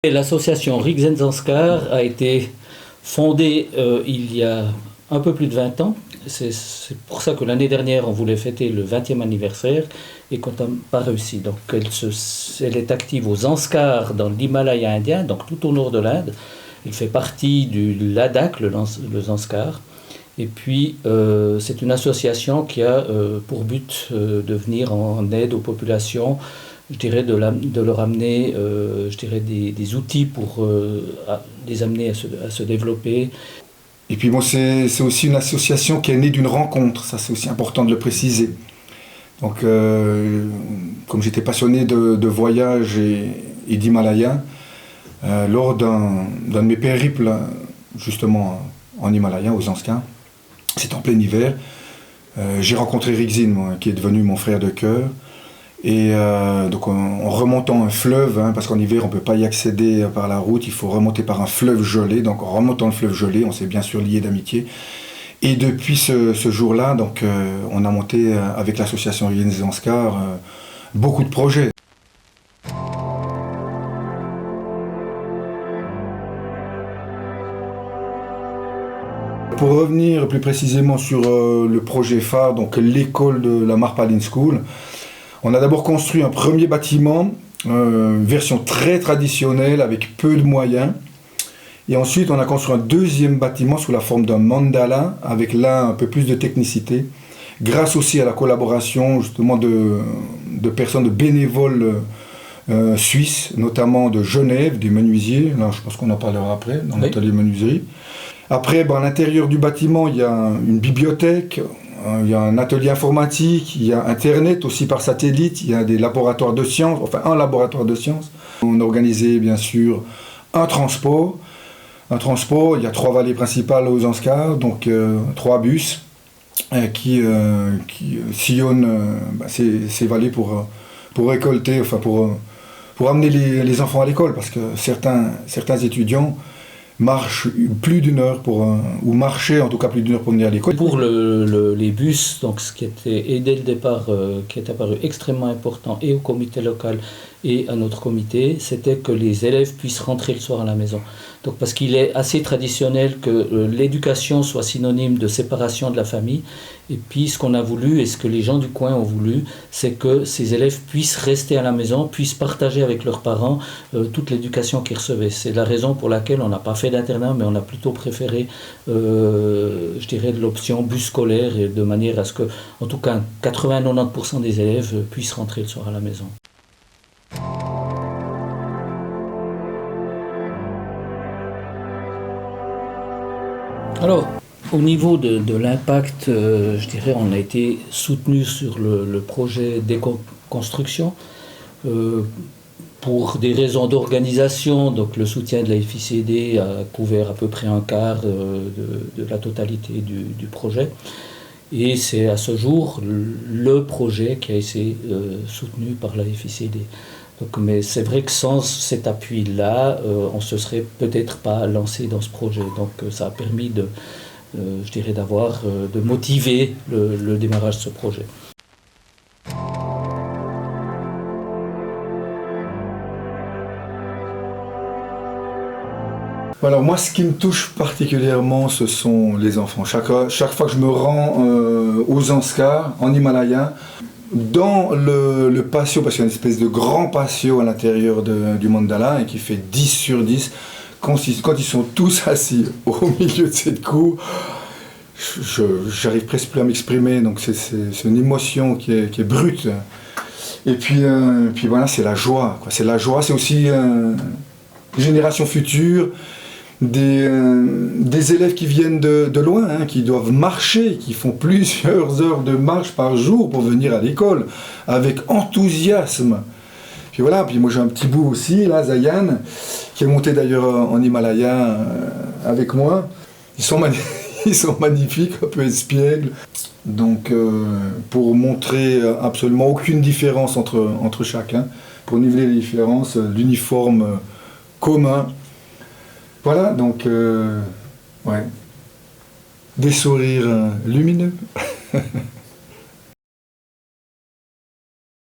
L'association Rijksenzanskar a été fondée il y a un peu plus de 20 ans. C'est pour ça que l'année dernière, on voulait fêter le 20e anniversaire et qu'on n'a pas réussi. Donc elle est active aux Zanskar dans l'Himalaya indien, donc tout au nord de l'Inde. Elle fait partie du Ladakh, le Zanskar. Et puis, c'est une association qui a pour but de venir en aide aux populations, je dirais, de leur amener je dirais des outils pour les amener à se développer. Et puis bon, c'est aussi une association qui est née d'une rencontre, ça c'est aussi important de le préciser. Donc, comme j'étais passionné de voyage et d'Himalaya, lors d'un de mes périples, justement en Himalaya, aux Zanskar, c'était en plein hiver, j'ai rencontré Rijkzin, moi, qui est devenu mon frère de cœur. Et donc en remontant un fleuve, parce qu'en hiver on ne peut pas y accéder par la route, il faut remonter par un fleuve gelé. Donc en remontant le fleuve gelé, on s'est bien sûr lié d'amitié. Et depuis ce jour-là, donc on a monté avec l'association Rijkzenzanskar beaucoup de projets. Pour revenir plus précisément sur le projet phare, donc l'école de la Marpalin School, on a d'abord construit un premier bâtiment, version très traditionnelle avec peu de moyens. Et ensuite, on a construit un deuxième bâtiment sous la forme d'un mandala avec là un peu plus de technicité, grâce aussi à la collaboration justement de personnes, de bénévoles suisses, notamment de Genève, des menuisiers. Là, je pense qu'on en parlera après, dans l'atelier menuiserie. Après, à l'intérieur du bâtiment, il y a une bibliothèque. Il y a un atelier informatique, il y a Internet aussi par satellite, il y a des laboratoires de sciences, enfin un laboratoire de sciences. On a organisé bien sûr un transport, il y a 3 vallées principales aux Zanskar, donc 3 bus qui sillonnent ces vallées pour récolter, enfin pour amener les enfants à l'école, parce que certains étudiants marche plus d'une heure ou marcher en tout cas plus d'une heure pour venir à l'école. Pour les bus, donc ce qui était dès le départ, qui est apparu extrêmement important et au comité local et à notre comité, c'était que les élèves puissent rentrer le soir à la maison. Donc parce qu'il est assez traditionnel que l'éducation soit synonyme de séparation de la famille. Et puis ce qu'on a voulu et ce que les gens du coin ont voulu, c'est que ces élèves puissent rester à la maison, puissent partager avec leurs parents toute l'éducation qu'ils recevaient. C'est la raison pour laquelle on n'a pas fait d'internat, mais on a plutôt préféré, je dirais, l'option bus scolaire, et de manière à ce que, en tout cas, 80-90% des élèves puissent rentrer le soir à la maison. Alors, au niveau de l'impact, je dirais, on a été soutenu sur le projet d'éco-construction pour des raisons d'organisation. Donc, le soutien de la FICD a couvert à peu près un quart de la totalité du projet. Et c'est à ce jour le projet qui a été soutenu par la FICD. Donc, mais c'est vrai que sans cet appui-là, on ne se serait peut-être pas lancé dans ce projet. Donc ça a permis je dirais, de motiver le démarrage de ce projet. Alors moi, ce qui me touche particulièrement, ce sont les enfants. Chaque fois que je me rends aux Zanskar, en Himalaya, dans le patio, parce qu'il y a une espèce de grand patio à l'intérieur du mandala et qui fait 10 sur 10, quand ils sont tous assis au milieu de cette cour, j'arrive presque plus à m'exprimer, donc c'est une émotion qui est brute. Et puis voilà, c'est la joie, quoi. C'est la joie, c'est aussi une génération future, des élèves qui viennent de loin, qui doivent marcher, qui font plusieurs heures de marche par jour pour venir à l'école, avec enthousiasme. Puis voilà, puis moi j'ai un petit bout aussi, là, Zayan, qui est monté d'ailleurs en Himalaya avec moi. Ils sont magnifiques, un peu espiègles. Donc pour montrer absolument aucune différence entre chacun, pour niveler les différences, l'uniforme commun. Voilà, donc, ouais, des sourires lumineux.